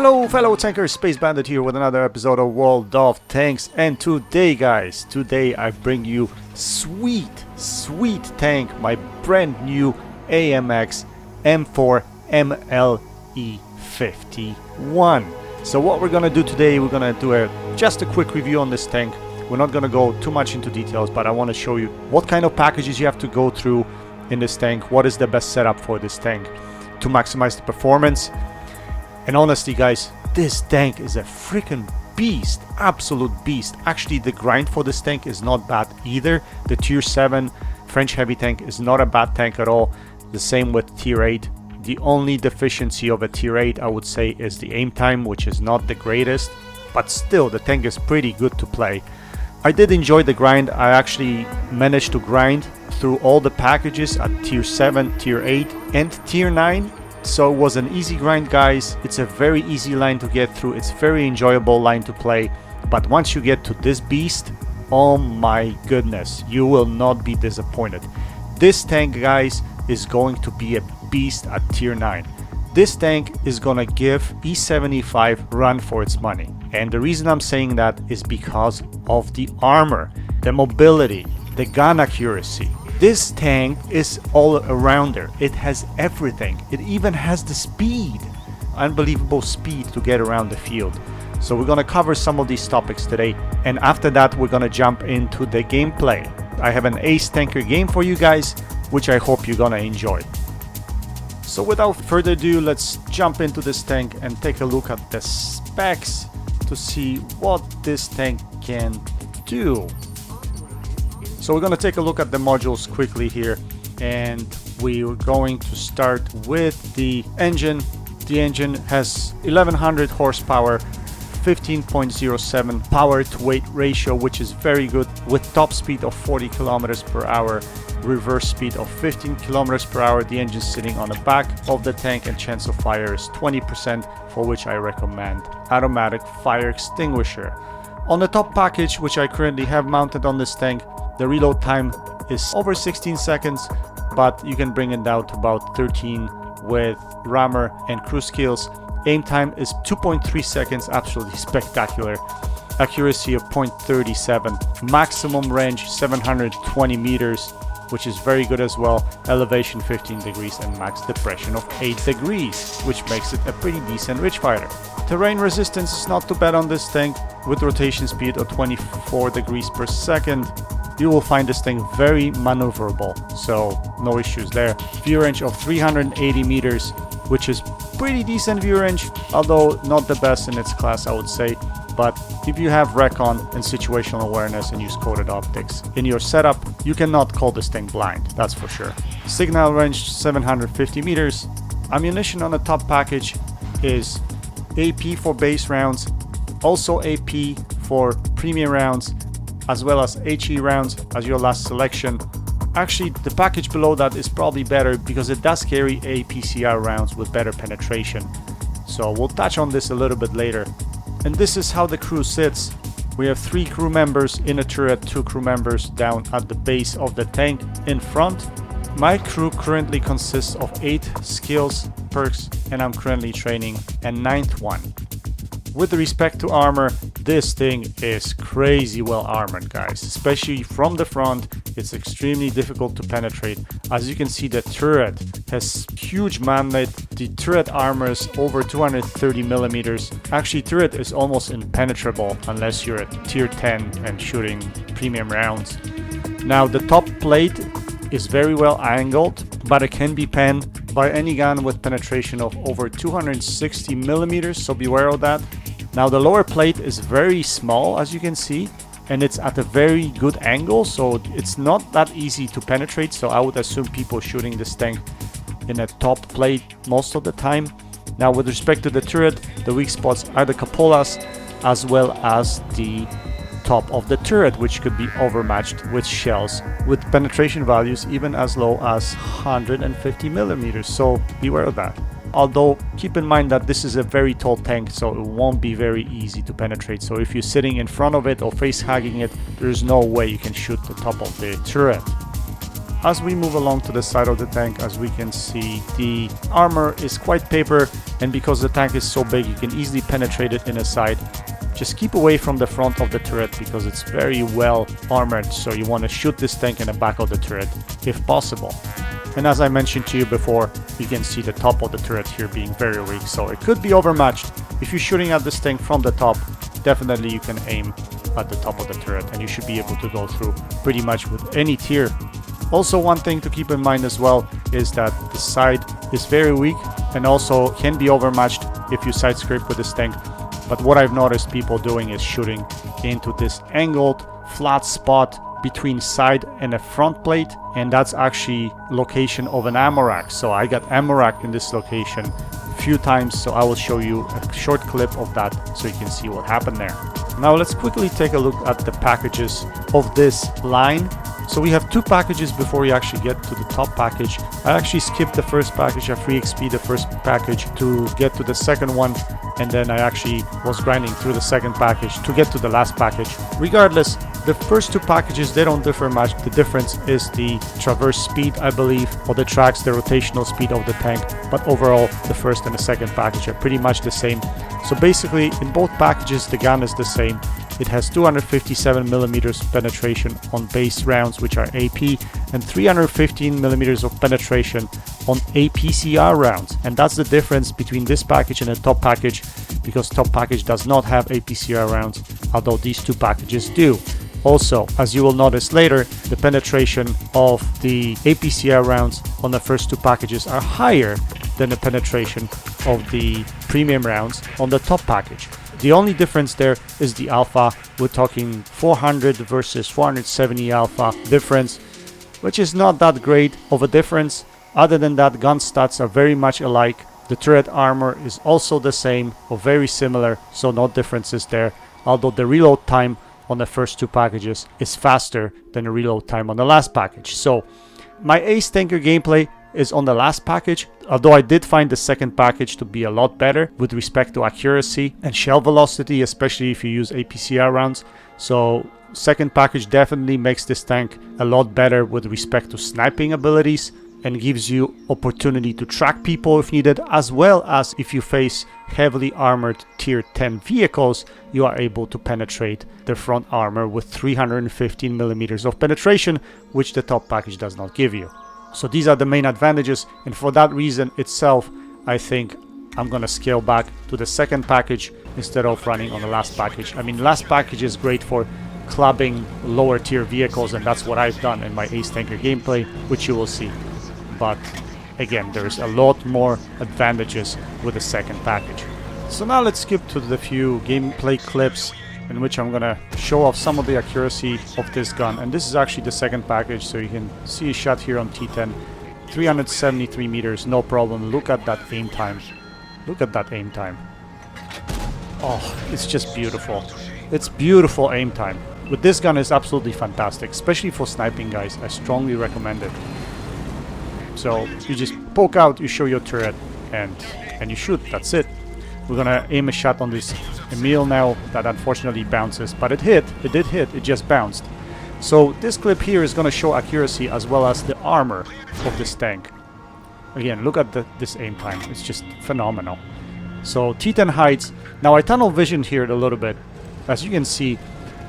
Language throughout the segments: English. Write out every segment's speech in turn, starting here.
Hello fellow tankers, Space Bandit here with another episode of World of Tanks, and today guys, I bring you sweet tank, my brand new AMX M4 MLE51. So what we're gonna do today, we're gonna do just a quick review on this tank. We're not gonna go too much into details, but I want to show you what kind of packages you have to go through in this tank, what is the best setup for this tank to maximize the performance. And honestly guys, this tank is a freaking beast, absolute beast. Actually the grind for this tank is not bad either. The tier 7 French heavy tank is not a bad tank at all. The same with tier 8. The only deficiency of a tier 8 I would say is the aim time, which is not the greatest, but still the tank is pretty good to play. I did enjoy the grind. I actually managed to grind through all the packages at tier 7, tier 8 and tier 9. So it was an easy grind guys. It's a very easy line to get through. It's very enjoyable line to play. But once you get to this beast, oh my goodness, you will not be disappointed. This tank guys is going to be a beast at tier 9. This tank is gonna give E75 run for its money. And the reason I'm saying that is because of the armor, the mobility, the gun accuracy. This tank is all around there. It has everything. It even has the speed. Unbelievable speed to get around the field. So we're gonna cover some of these topics today. And after that, we're gonna jump into the gameplay. I have an ace tanker game for you guys, which I hope you're gonna enjoy. So without further ado, let's jump into this tank and take a look at the specs to see what this tank can do. So we're going to take a look at the modules quickly here, and we're going to start with the engine. The engine has 1100 horsepower, 15.07 power to weight ratio, which is very good, with top speed of 40 kilometers per hour, reverse speed of 15 kilometers per hour. The engine sitting on the back of the tank, and chance of fire is 20%, for which I recommend automatic fire extinguisher. On the top package, which I currently have mounted on this tank, the reload time is over 16 seconds, but you can bring it down to about 13 with rammer and cruise skills. Aim time is 2.3 seconds, absolutely spectacular. Accuracy of 0.37, maximum range 720 meters, which is very good as well. Elevation 15 degrees and max depression of 8 degrees, which makes it a pretty decent ridge fighter. Terrain resistance is not too bad on this tank, with rotation speed of 24 degrees per second. You will find this thing very maneuverable, so no issues there. View range of 380 meters, which is pretty decent view range, although not the best in its class I would say. But if you have recon and situational awareness and use coded optics in your setup, you cannot call this thing blind, that's for sure. Signal range 750 meters. Ammunition on the top package is AP for base rounds, also AP for premium rounds, as well as HE rounds as your last selection. Actually, the package below that is probably better because it does carry APCR rounds with better penetration. So we'll touch on this a little bit later. And this is how the crew sits. We have 3 crew members in a turret, 2 crew members down at the base of the tank in front. My crew currently consists of 8 skills, perks, and I'm currently training a 9th one. With respect to armor, this thing is crazy well armored guys, especially from the front. It's extremely difficult to penetrate. As you can see, the turret has huge manlet. The turret armor is over 230 millimeters. Actually, turret is almost impenetrable unless you're at tier 10 and shooting premium rounds. Now the top plate is very well angled, but it can be penned by any gun with penetration of over 260 millimeters, so beware of that. Now the lower plate is very small as you can see, and it's at a very good angle, so it's not that easy to penetrate. So I would assume people shooting this tank in a top plate most of the time. Now with respect to the turret, the weak spots are the cupolas as well as the top of the turret, which could be overmatched with shells with penetration values even as low as 150 millimeters, so beware of that. Although keep in mind that this is a very tall tank, so it won't be very easy to penetrate. So if you're sitting in front of it or face hugging it, there's no way you can shoot the top of the turret. as we move along to the side of the tank, as we can see, the armor is quite paper, and because the tank is so big, you can easily penetrate it in the side. Just keep away from the front of the turret because it's very well armored, so you want to shoot this tank in the back of the turret if possible. And as I mentioned to you before, you can see the top of the turret here being very weak, so it could be overmatched. If you're shooting at this tank from the top, definitely you can aim at the top of the turret and you should be able to go through pretty much with any tier. Also, one thing to keep in mind as well is that the side is very weak and also can be overmatched if you side scrape with this tank. But what I've noticed people doing is shooting into this angled flat spot between side and a front plate, and that's actually location of an ammo rack. So I got ammo rack in this location a few times, so I will show you a short clip of that so you can see what happened there. Now let's quickly take a look at the packages of this line. So we have two packages before we actually get to the top package. I actually skipped the first package, I free XP the first package to get to the second one, and then I actually was grinding through the second package to get to the last package. Regardless, the first two packages, they don't differ much. The difference is the traverse speed, I believe, or the tracks, the rotational speed of the tank. But overall, the first and the second package are pretty much the same. So basically, in both packages, the gun is the same. It has 257mm penetration on base rounds, which are AP, and 315mm of penetration on APCR rounds. And that's the difference between this package and the top package, because top package does not have APCR rounds, although these two packages do. Also, as you will notice later, the penetration of the APCR rounds on the first two packages are higher than the penetration of the premium rounds on the top package. The only difference there is the alpha. We're talking 400 versus 470 alpha difference, which is not that great of a difference. Other than that, gun stats are very much alike. The turret armor is also the same or very similar, so no differences there. Although the reload time on the first two packages is faster than the reload time on the last package. So my ace tanker gameplay is on the last package, although I did find the second package to be a lot better with respect to accuracy and shell velocity, especially if you use APCR rounds. So second package definitely makes this tank a lot better with respect to sniping abilities and gives you opportunity to track people if needed, as well as if you face heavily armored tier 10 vehicles, you are able to penetrate the front armor with 315mm of penetration, which the top package does not give you. So these are the main advantages, and for that reason itself, I think I'm gonna scale back to the second package instead of running on the last package. I mean, last package is great for clubbing lower tier vehicles, and that's what I've done in my ace tanker gameplay, which you will see. But again, there's a lot more advantages with the second package. So now let's skip to the few gameplay clips in which I'm gonna show off some of the accuracy of this gun. And this is actually the second package, so you can see a shot here on T10. 373 meters, no problem. Look at that aim time. Look at that aim time. Oh, it's just beautiful. It's beautiful aim time. With this gun, it's absolutely fantastic, especially for sniping, guys. I strongly recommend it. So you just poke out, you show your turret, and you shoot. That's it. We're gonna aim a shot on this Emil now that unfortunately bounces, but it hit. It did hit. It just bounced. So this clip here is gonna show accuracy as well as the armor of this tank. Again, look at this aim time. It's just phenomenal. So T10 heights. Now I tunnel vision here a little bit, as you can see.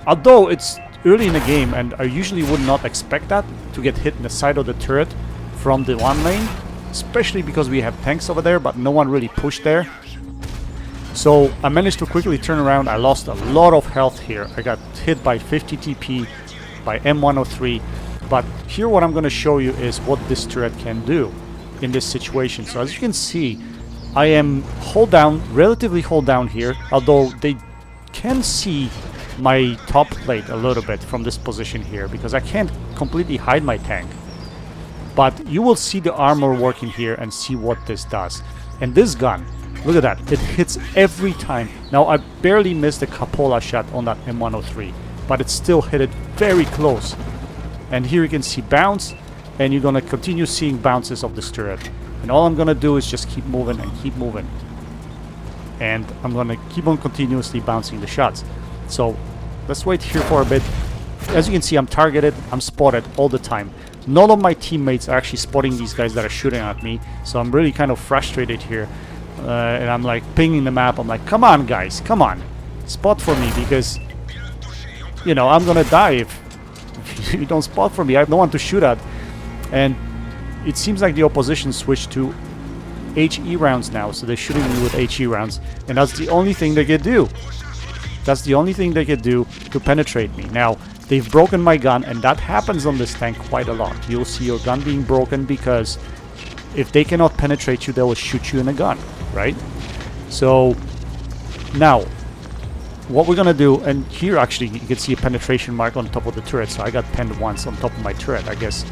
Although it's early in the game, and I usually would not expect that to get hit in the side of the turret from the one lane, especially because we have tanks over there, but no one really pushed there. So I managed to quickly turn around. I lost a lot of health here. I got hit by 50 TP by M103. But here what I'm going to show you is what this turret can do in this situation. So as you can see, I am relatively hold down here, although they can see my top plate a little bit from this position here because I can't completely hide my tank. But you will see the armor working here and see what this does. And this gun, look at that, it hits every time. Now I barely missed a Capola shot on that M103, but it still hit it very close. And here you can see bounce, and you're gonna continue seeing bounces of this turret. And all I'm gonna do is just keep moving and keep moving. And I'm gonna keep on continuously bouncing the shots. So let's wait here for a bit. As you can see, I'm targeted, I'm spotted all the time. None of my teammates are actually spotting these guys that are shooting at me, so I'm really kind of frustrated here. And I'm like pinging the map. I'm like, come on guys, come on, spot for me, because you know I'm gonna die if you don't spot for me. I have no one to shoot at. And it seems like the opposition switched to HE rounds now, so they're shooting me with HE rounds, and that's the only thing they can do. That's the only thing they can do to penetrate me. Now, they've broken my gun, and that happens on this tank quite a lot. You'll see your gun being broken because if they cannot penetrate you, they will shoot you in a gun, right? So, now, what we're gonna do, and here actually you can see a penetration mark on top of the turret, so I got penned once on top of my turret. I guess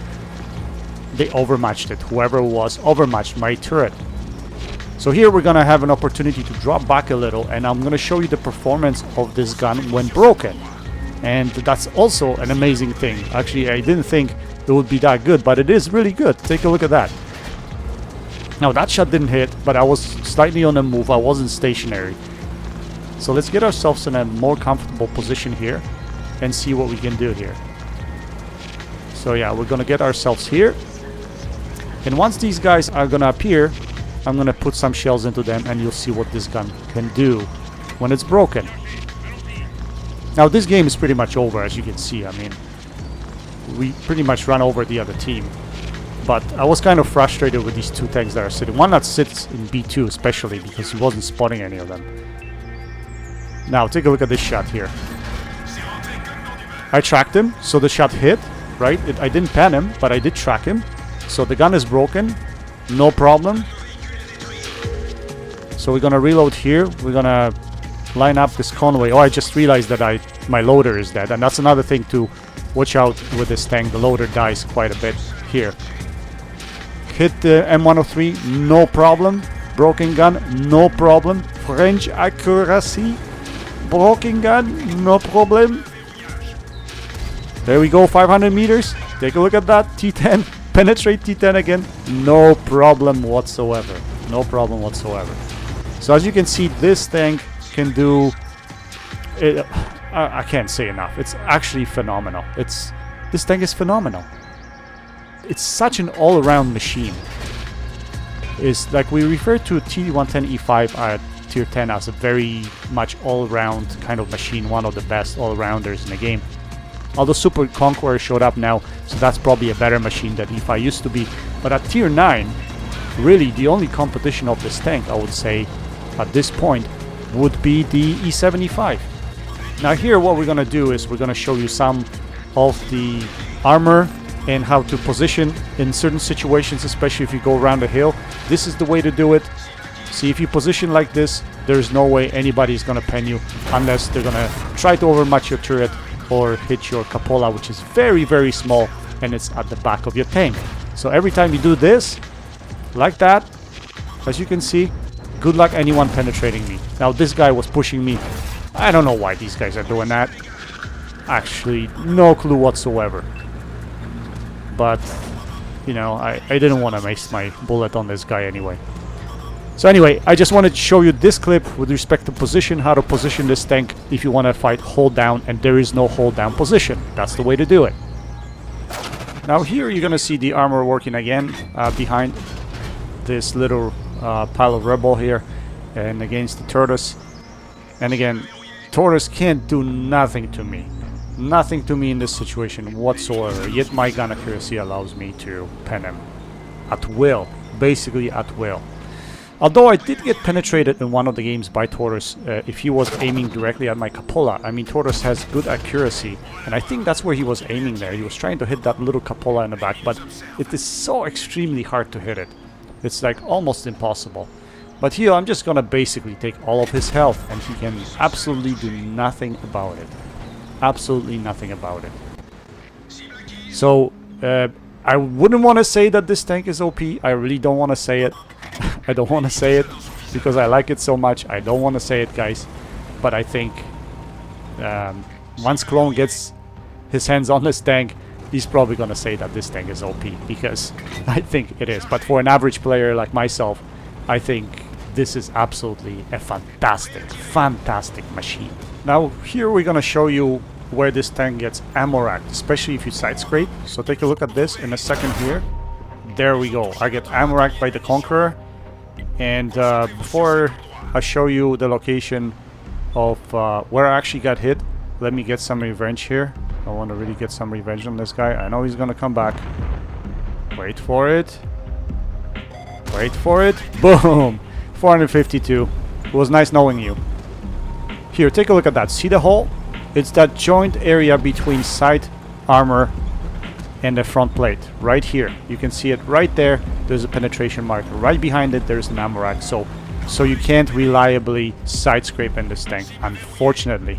they overmatched it. Whoever it was overmatched my turret. So here we're gonna have an opportunity to drop back a little, and I'm gonna show you the performance of this gun when broken. And that's also an amazing thing. Actually, I didn't think it would be that good, but it is really good. Take a look at that. Now that shot didn't hit, but I was slightly on the move. I wasn't stationary. So let's get ourselves in a more comfortable position here and see what we can do here. So yeah, we're gonna get ourselves here. And once these guys are gonna appear, I'm gonna put some shells into them, and you'll see what this gun can do when it's broken. Now this game is pretty much over, as you can see. I mean, we pretty much run over the other team. But I was kind of frustrated with these two tanks that are sitting. One that sits in B2 especially, because he wasn't spotting any of them. Now take a look at this shot here. I tracked him, so the shot hit, right? I didn't pan him, but I did track him. So the gun is broken, no problem. So we're gonna reload here. We're gonna line up this convoy. Oh, I just realized that my loader is dead, and that's another thing to watch out with this tank. The loader dies quite a bit here. Hit the M103, no problem. Broken gun, no problem. French accuracy, broken gun, no problem. There we go, 500 meters. Take a look at that. T10, penetrate T10 again, no problem whatsoever. No problem whatsoever. So as you can see, this tank can do it. I can't say enough. It's actually phenomenal. This tank is phenomenal. It's such an all-around machine. It's like we refer to T110E5 at tier 10 as a very much all-around kind of machine, one of the best all-rounders in the game. Although Super Conqueror showed up now, so that's probably a better machine than E5 used to be. But at tier 9, really the only competition of this tank, I would say, at this point, would be the E75. Now here what we're gonna do is we're gonna show you some of the armor and how to position in certain situations, especially if you go around a hill. This is the way to do it. See, if you position like this, there's no way anybody's gonna pen you unless they're gonna try to overmatch your turret or hit your cupola, which is very, very small, and it's at the back of your tank. So every time you do this, like that, as you can see, good luck anyone penetrating me. Now this guy was pushing me. I don't know why these guys are doing that. Actually, no clue whatsoever. But, you know, I didn't want to waste my bullet on this guy anyway. So anyway, I just wanted to show you this clip with respect to position, how to position this tank if you want to fight hold down, and there is no hold down position. That's the way to do it. Now here you're going to see the armor working again behind this little pile of rubble here and against the tortoise. And again, tortoise can't do nothing to me. Nothing to me in this situation whatsoever, yet my gun accuracy allows me to pen him at will, basically at will. Although I did get penetrated in one of the games by Tortoise if he was aiming directly at my cupola. I mean, Tortoise has good accuracy, and I think that's where he was aiming there. He was trying to hit that little cupola in the back, but it is so extremely hard to hit it. It's like almost impossible. But here I'm just gonna basically take all of his health, and he can absolutely do nothing about it. Absolutely nothing about it. So I wouldn't want to say that this tank is OP. I really don't want to say it. I don't want to say it because I like it so much. I don't want to say it, guys. But I think once Clone gets his hands on this tank, he's probably going to say that this tank is OP, because I think it is. But for an average player like myself, I think this is absolutely a fantastic, fantastic machine. Now here we're going to show you where this tank gets ammo racked, especially if you side scrape. So take a look at this in a second here. There we go. I get ammo racked by the Conqueror. And before I show you the location of where I actually got hit, let me get some revenge here. I want to really get some revenge on this guy. I know he's gonna come back. Wait for it. Wait for it. Boom! 452. It was nice knowing you. Here, take a look at that. See the hole? It's that joint area between side armor and the front plate. Right here. You can see it right there. There's a penetration marker. Right behind it, there's an ammo rack. So you can't reliably side scrape in this tank, unfortunately.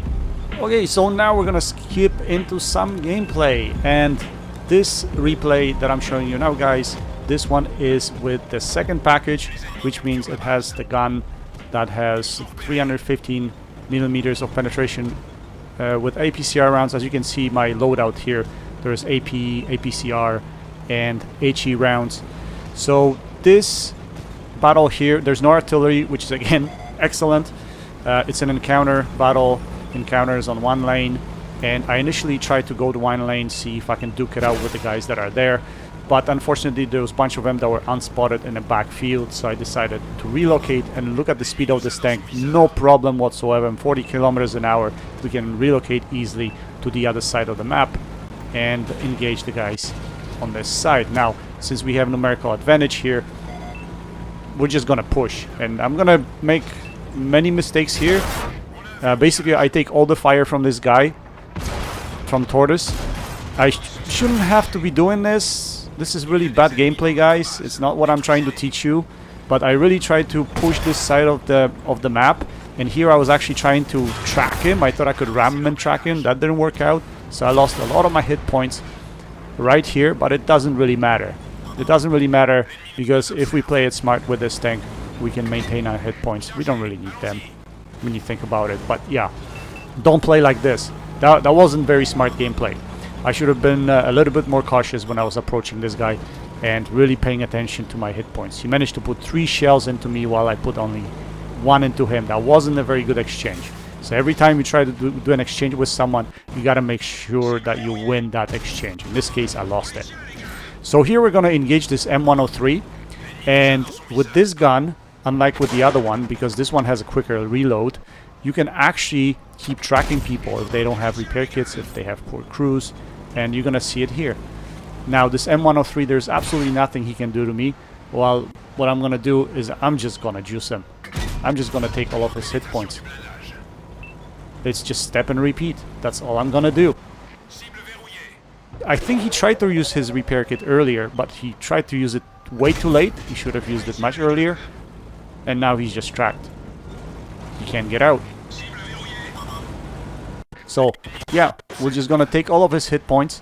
Okay, so now we're gonna skip into some gameplay. And this replay that I'm showing you now, guys, this one is with the second package, which means it has the gun that has 315 millimeters of penetration with APCR rounds. As you can see, my loadout here, there's AP, APCR, and HE rounds. So this battle here, there's no artillery, which is again excellent. It's an encounter battle. Encounters on one lane, and I initially tried to go to one lane, see if I can duke it out with the guys that are there, but unfortunately there was a bunch of them that were unspotted in the backfield, so I decided to relocate. And look at the speed of this tank, no problem whatsoever. 40 kilometers an hour, we can relocate easily to the other side of the map and engage the guys on this side. Now, since we have numerical advantage here, we're just gonna push, and I'm gonna make many mistakes here. Basically, I take all the fire from this guy, from Tortoise. I shouldn't have to be doing this. This is really bad gameplay, guys. It's not what I'm trying to teach you. But I really tried to push this side of the map. And here I was actually trying to track him. I thought I could ram him and track him. That didn't work out. So I lost a lot of my hit points right here. But it doesn't really matter. It doesn't really matter, because if we play it smart with this tank, we can maintain our hit points. We don't really need them when you think about it. But yeah, don't play like this. That wasn't very smart gameplay. I should have been a little bit more cautious when I was approaching this guy and really paying attention to my hit points. He managed to put 3 shells into me while I put only 1 into him. That wasn't a very good exchange. So every time you try to do an exchange with someone, you gotta make sure that you win that exchange. In this case, I lost it. So here we're gonna engage this M103, and with this gun, unlike with the other one, because this one has a quicker reload, you can actually keep tracking people if they don't have repair kits, if they have poor crews, and you're gonna see it here. Now this M103, there's absolutely nothing he can do to me. Well, what I'm gonna do is I'm just gonna juice him. I'm just gonna take all of his hit points. It's just step and repeat. That's all I'm gonna do. I think he tried to use his repair kit earlier, but he tried to use it way too late. He should have used it much earlier. And now he's just tracked. He can't get out. So, yeah, we're just gonna take all of his hit points.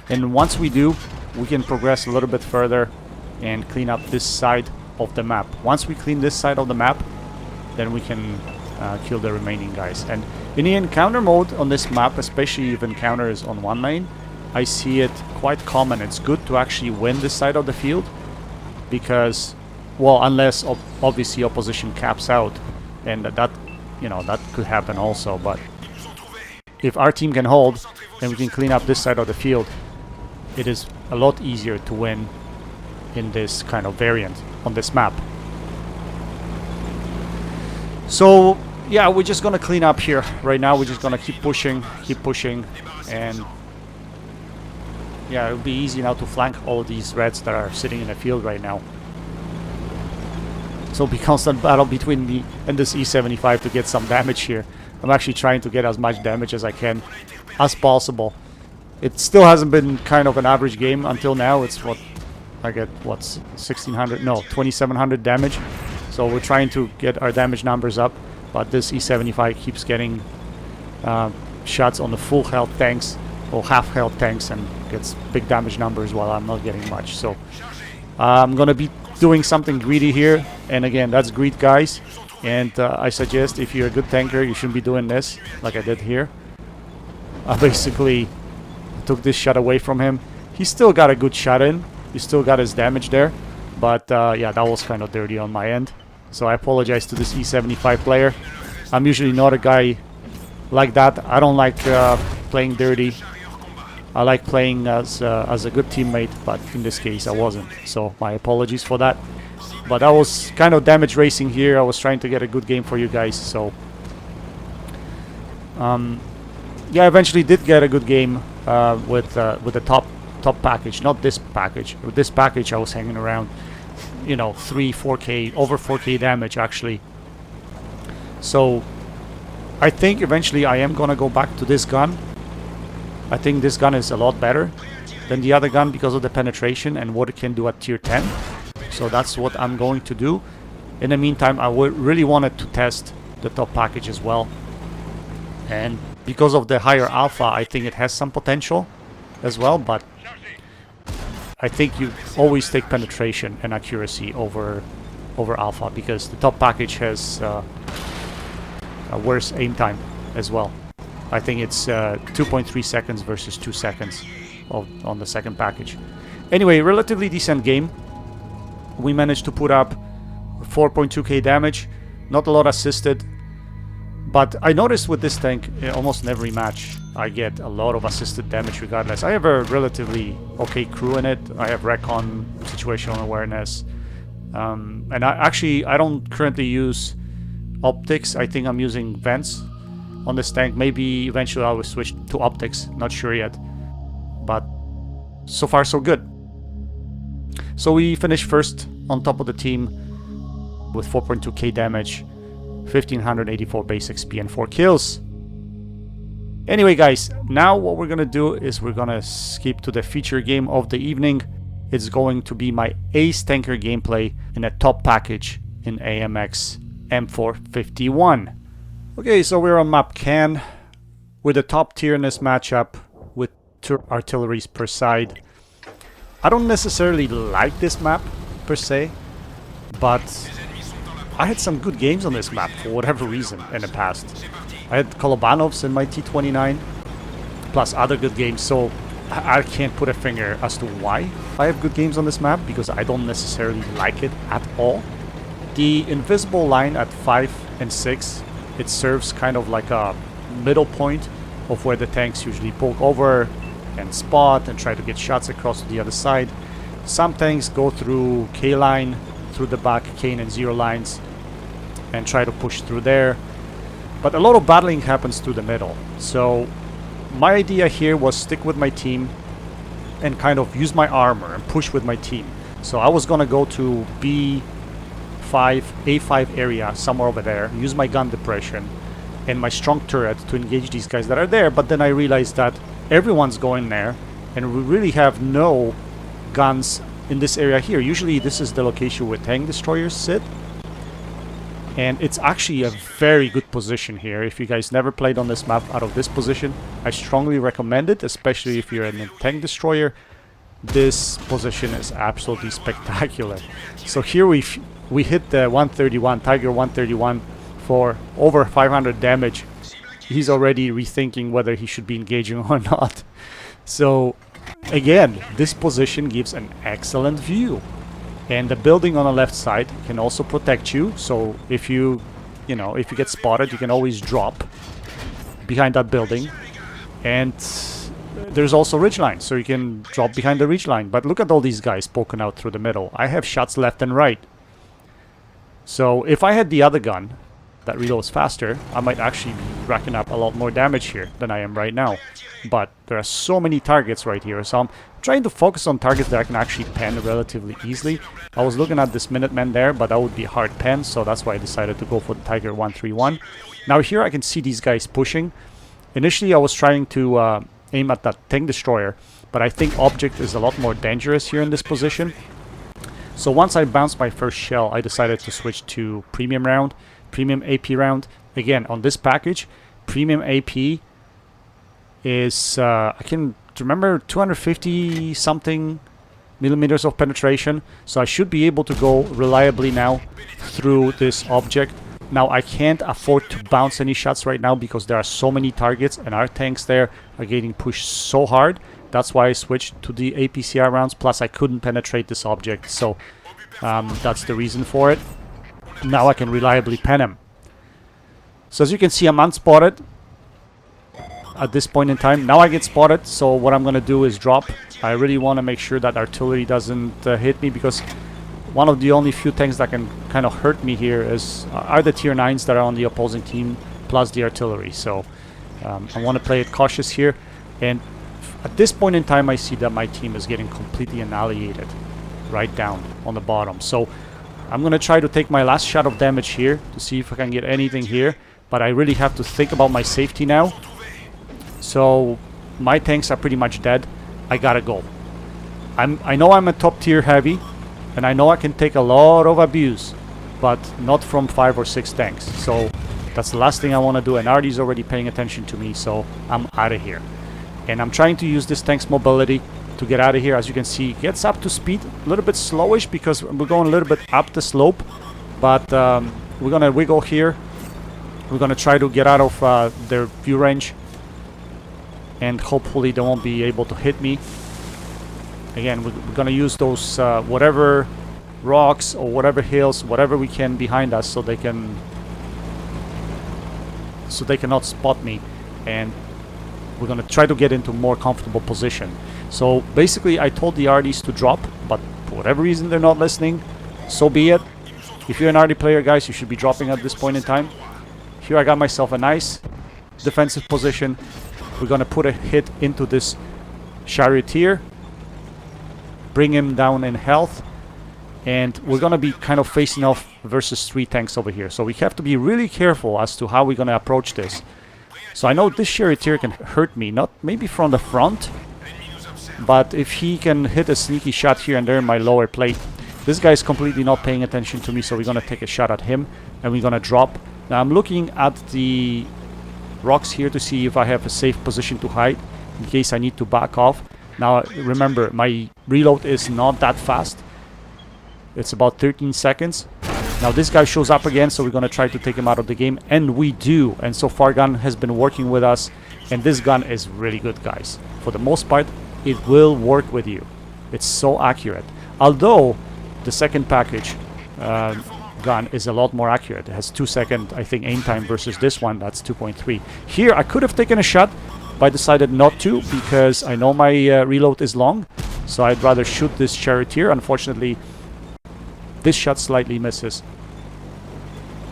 And once we do, we can progress a little bit further and clean up this side of the map. Once we clean this side of the map, then we can kill the remaining guys. And in the encounter mode on this map, especially if encounter is on one lane, I see it quite common. It's good to actually win this side of the field, because, well, unless obviously opposition caps out, and that, you know, that could happen also. But if our team can hold and we can clean up this side of the field, it is a lot easier to win in this kind of variant on this map. So yeah, we're just gonna clean up here right now. We're just gonna keep pushing, and yeah, it'll be easy now to flank all of these reds that are sitting in the field right now. So it'll be constant battle between me and this E75 to get some damage here. I'm actually trying to get as much damage as I can as possible. It still hasn't been kind of an average game until now. It's what I get, what's 1600, no, 2700 damage. So we're trying to get our damage numbers up, but this E75 keeps getting shots on the full health tanks or half health tanks and gets big damage numbers while I'm not getting much. So I'm gonna be doing something greedy here, and again, that's greed, guys. And I suggest if you're a good tanker, you shouldn't be doing this like I did here. I basically took this shot away from him. He still got a good shot in. He still got his damage there. But yeah, that was kind of dirty on my end. So I apologize to this E75 player. I'm usually not a guy like that. I don't like playing dirty. I like playing as a good teammate, but in this case I wasn't. So my apologies for that. But I was kind of damage racing here. I was trying to get a good game for you guys. So yeah, I eventually did get a good game with the top package, not this package. With this package, I was hanging around, you know, 4K, over 4K damage actually. So I think eventually I am gonna go back to this gun. I think this gun is a lot better than the other gun because of the penetration and what it can do at tier 10. So that's what I'm going to do. In the meantime, I really wanted to test the top package as well. And because of the higher alpha, I think it has some potential as well. But I think you always take penetration and accuracy over alpha, because the top package has a worse aim time as well. I think it's 2.3 seconds versus 2 seconds on the second package. Anyway, relatively decent game. We managed to put up 4.2k damage, not a lot assisted. But I noticed with this tank, almost in every match, I get a lot of assisted damage regardless. I have a relatively okay crew in it. I have recon, situational awareness. And I don't currently use optics. I think I'm using vents on this tank. Maybe eventually I will switch to optics. Not sure yet. But so far so good. So we finished first on top of the team with 4.2k damage, 1584 base XP and 4 kills. Anyway guys, now what we're gonna do is we're gonna skip to the feature game of the evening. It's going to be my ace tanker gameplay in a top package in AMX M4 51. Okay, so we're on map Can with a top tier in this matchup with 2 artilleries per side. I don't necessarily like this map per se, but I had some good games on this map for whatever reason in the past. I had Kolobanovs in my T29, plus other good games, so I can't put a finger as to why I have good games on this map, because I don't necessarily like it at all. The invisible line at 5 and 6, it serves kind of like a middle point of where the tanks usually poke over and spot and try to get shots across to the other side. Some tanks go through K line, through the back K and 0 lines, and try to push through there. But a lot of battling happens through the middle. So my idea here was stick with my team and kind of use my armor and push with my team. So I was gonna go to B5, A5 area, somewhere over there, use my gun depression and my strong turret to engage these guys that are there. But then I realized that everyone's going there and we really have no guns in this area here. Usually this is the location where tank destroyers sit. And it's actually a very good position here. If you guys never played on this map out of this position, I strongly recommend it, especially if you're in a tank destroyer. This position is absolutely spectacular. So here we hit the 131, Tiger 131 for over 500 damage. He's already rethinking whether he should be engaging or not. So again, this position gives an excellent view. And the building on the left side can also protect you. So if you get spotted, you can always drop behind that building. And there's also ridgeline, so you can drop behind the ridgeline. But look at all these guys poking out through the middle. I have shots left and right. So if I had the other gun that reloads faster, I might actually be racking up a lot more damage here than I am right now. But there are so many targets right here, so I'm trying to focus on targets that I can actually pen relatively easily. I was looking at this Minuteman there, but that would be a hard pen, so that's why I decided to go for the Tiger 131. Now here I can see these guys pushing. Initially I was trying to aim at that tank destroyer, but I think object is a lot more dangerous here in this position. So once I bounced my first shell, I decided to switch to premium round, premium AP round. Again, on this package, premium AP is, I can remember, 250 something millimeters of penetration. So I should be able to go reliably now through this object. Now I can't afford to bounce any shots right now because there are so many targets and our tanks there are getting pushed so hard. That's why I switched to the APCR rounds. Plus I couldn't penetrate this object, so that's the reason for it. Now I can reliably pen him. So as you can see, I'm unspotted. at this point in time. Now I get spotted, so what I'm gonna do is drop. I really want to make sure that artillery doesn't hit me, because one of the only few tanks that can kind of hurt me here are the tier 9s that are on the opposing team, plus the artillery. So I want to play it cautious here, and at this point in time I see that my team is getting completely annihilated right down on the bottom. So I'm gonna try to take my last shot of damage here to see if I can get anything here, but I really have to think about my safety now. So my tanks are pretty much dead. I gotta go. I know I'm a top tier heavy, and I know I can take a lot of abuse, but not from 5 or 6 tanks. So that's the last thing I want to do, and Artie's already paying attention to me, so I'm out of here. And I'm trying to use this tank's mobility to get out of here. As you can see, it gets up to speed, a little bit slowish because we're going a little bit up the slope, but we're gonna wiggle here. We're gonna try to get out of their view range, and hopefully they won't be able to hit me. Again, we're gonna use those whatever rocks or whatever hills, whatever we can behind us, so they cannot spot me, and we're gonna try to get into more comfortable position. So basically I told the Arties to drop, but for whatever reason they're not listening. So be it. If you're an Artie player, guys, you should be dropping at this point in time. Here I got myself a nice defensive position. We're gonna put a hit into this charioteer, bring him down in health, and we're gonna be kind of facing off versus 3 tanks over here. So we have to be really careful as to how we're gonna approach this. So I know this charioteer can hurt me, not maybe from the front, but if he can hit a sneaky shot here and there in my lower plate. This guy is completely not paying attention to me, so we're gonna take a shot at him, and we're gonna drop. Now I'm looking at the rocks here to see if I have a safe position to hide in case I need to back off. Now remember, my reload is not that fast. It's about 13 seconds. Now this guy shows up again, so we're gonna try to take him out of the game, and we do. And so far gun has been working with us, and this gun is really good, guys. For the most part, it will work with you. It's so accurate. Although the second package gun is a lot more accurate. It has 2-second, I think, aim time versus this one that's 2.3. Here I could have taken a shot, but I decided not to because I know my reload is long, so I'd rather shoot this charioteer. Unfortunately, this shot slightly misses,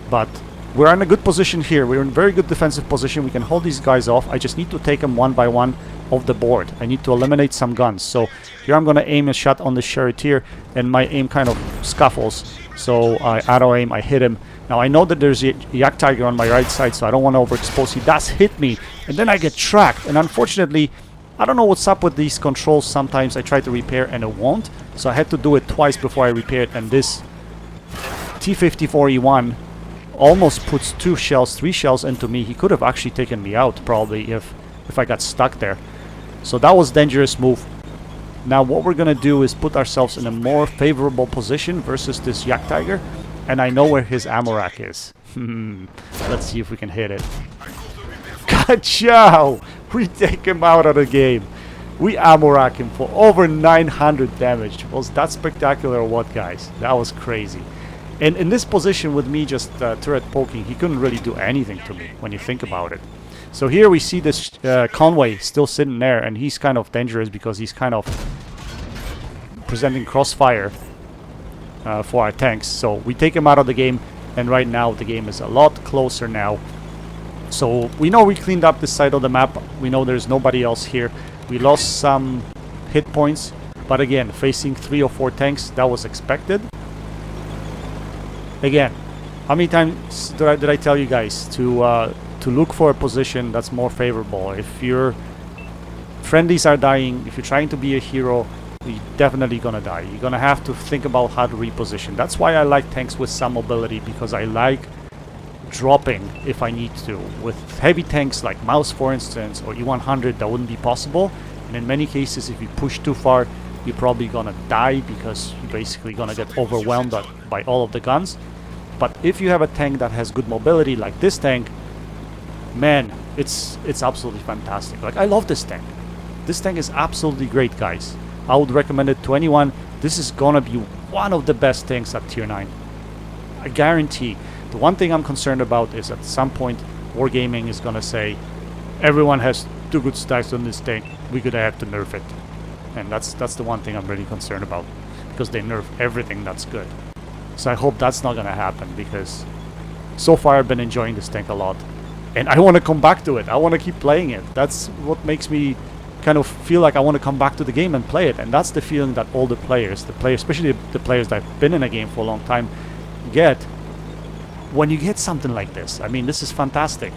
but we're in a good position here. We're in very good defensive position. We can hold these guys off. I just need to take them one by one off the board. I need to eliminate some guns. So here I'm going to aim a shot on the charioteer, and my aim kind of scuffles. So I auto aim, I hit him. Now I know that there's a Yak Tiger on my right side, so I don't want to overexpose. He does hit me, and then I get tracked. And unfortunately, I don't know what's up with these controls. Sometimes I try to repair and it won't. So I had to do it twice before I repaired. And this T-54E1 almost puts 2 shells, 3 shells into me. He could have actually taken me out probably if I got stuck there. So that was a dangerous move. Now what we're gonna do is put ourselves in a more favorable position versus this Yak Tiger. And I know where his ammo rack is. Let's see if we can hit it. Ka-chow! We take him out of the game. We ammo rack him for over 900 damage. Was that spectacular or what, guys? That was crazy. And in this position with me just turret poking, he couldn't really do anything to me when you think about it. So here we see this Conway still sitting there, and he's kind of dangerous because he's kind of presenting crossfire for our tanks. So we take him out of the game, and right now the game is a lot closer now. So we know we cleaned up this side of the map. We know there's nobody else here. We lost some hit points, but again, facing 3 or 4 tanks, that was expected. Again, how many times did I tell you guys to look for a position that's more favorable? If your friendlies are dying, if you're trying to be a hero, you're definitely gonna die. You're gonna have to think about how to reposition. That's why I like tanks with some mobility, because I like dropping if I need to. With heavy tanks like Mouse, for instance, or E100, that wouldn't be possible. And in many cases, if you push too far, you're probably gonna die because you're basically gonna get overwhelmed by all of the guns. But if you have a tank that has good mobility like this tank, man, it's absolutely fantastic. Like, I love this tank. This tank is absolutely great, guys. I would recommend it to anyone. This is gonna be one of the best tanks at tier 9. I guarantee. The one thing I'm concerned about is at some point Wargaming is gonna say, everyone has 2 good stacks on this tank, we're gonna have to nerf it. And that's the one thing I'm really concerned about, because they nerf everything that's good. So I hope that's not gonna happen, because so far I've been enjoying this tank a lot. And I want to come back to it. I want to keep playing it. That's what makes me kind of feel like I want to come back to the game and play it. And that's the feeling that all the players, especially the players that have been in a game for a long time, get when you get something like this. I mean, this is fantastic.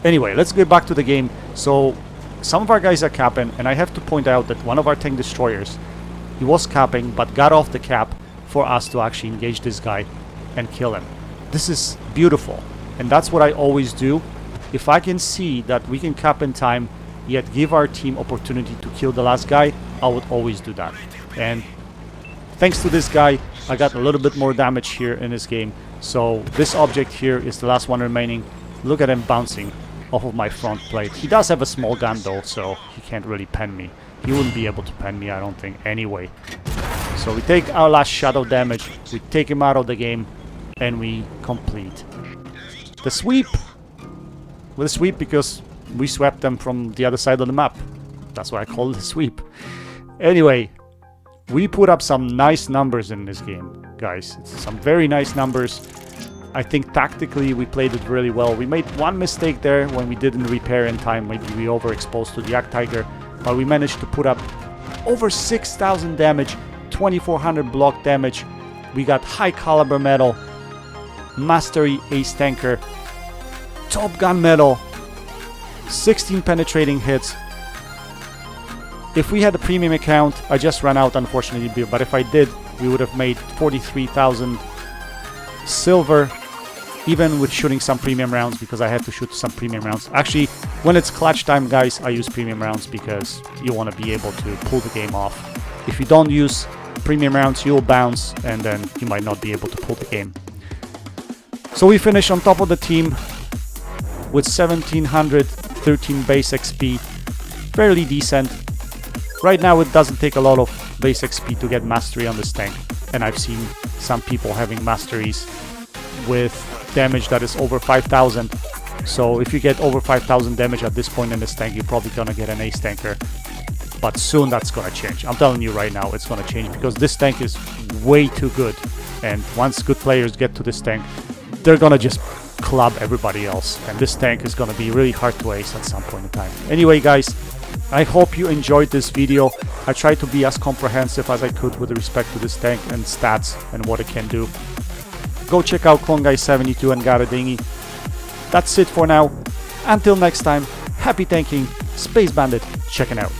Anyway, let's get back to the game. So some of our guys are capping, and I have to point out that one of our tank destroyers, he was capping but got off the cap for us to actually engage this guy and kill him. This is beautiful. And that's what I always do. If I can see that we can cap in time, yet give our team opportunity to kill the last guy, I would always do that. And thanks to this guy, I got a little bit more damage here in this game. So this object here is the last one remaining. Look at him bouncing off of my front plate. He does have a small gun though, so he can't really pen me. He wouldn't be able to pen me, I don't think, anyway. So we take our last shadow damage, we take him out of the game, and we complete the sweep. With a sweep because we swept them from the other side of the map. That's why I call it a sweep. Anyway, we put up some nice numbers in this game, guys. It's some very nice numbers. I think tactically we played it really well. We made one mistake there when we didn't repair in time. Maybe we overexposed to the Yak Tiger, but we managed to put up over 6,000 damage, 2,400 block damage. We got high caliber medal, Mastery Ace Tanker, Top Gun medal, 16 penetrating hits. If we had a premium account, I just ran out unfortunately, but if I did, we would have made 43,000 silver, even with shooting some premium rounds, because I had to shoot some premium rounds. Actually, when it's clutch time, guys, I use premium rounds because you want to be able to pull the game off. If you don't use premium rounds, you'll bounce and then you might not be able to pull the game. So we finish on top of the team with 1713 base XP, fairly decent. Right now it doesn't take a lot of base XP to get mastery on this tank, and I've seen some people having masteries with damage that is over 5,000. So if you get over 5,000 damage at this point in this tank, you're probably gonna get an ace tanker. But soon that's gonna change. I'm telling you right now, it's gonna change, because this tank is way too good. And once good players get to this tank, they're gonna just club everybody else. And this tank is gonna be really hard to ace at some point in time. Anyway, guys, I hope you enjoyed this video. I tried to be as comprehensive as I could with respect to this tank and stats and what it can do. Go check out CloneGuy72 and Garadingi. That's it for now. Until next time, happy tanking, Space Bandit checking out.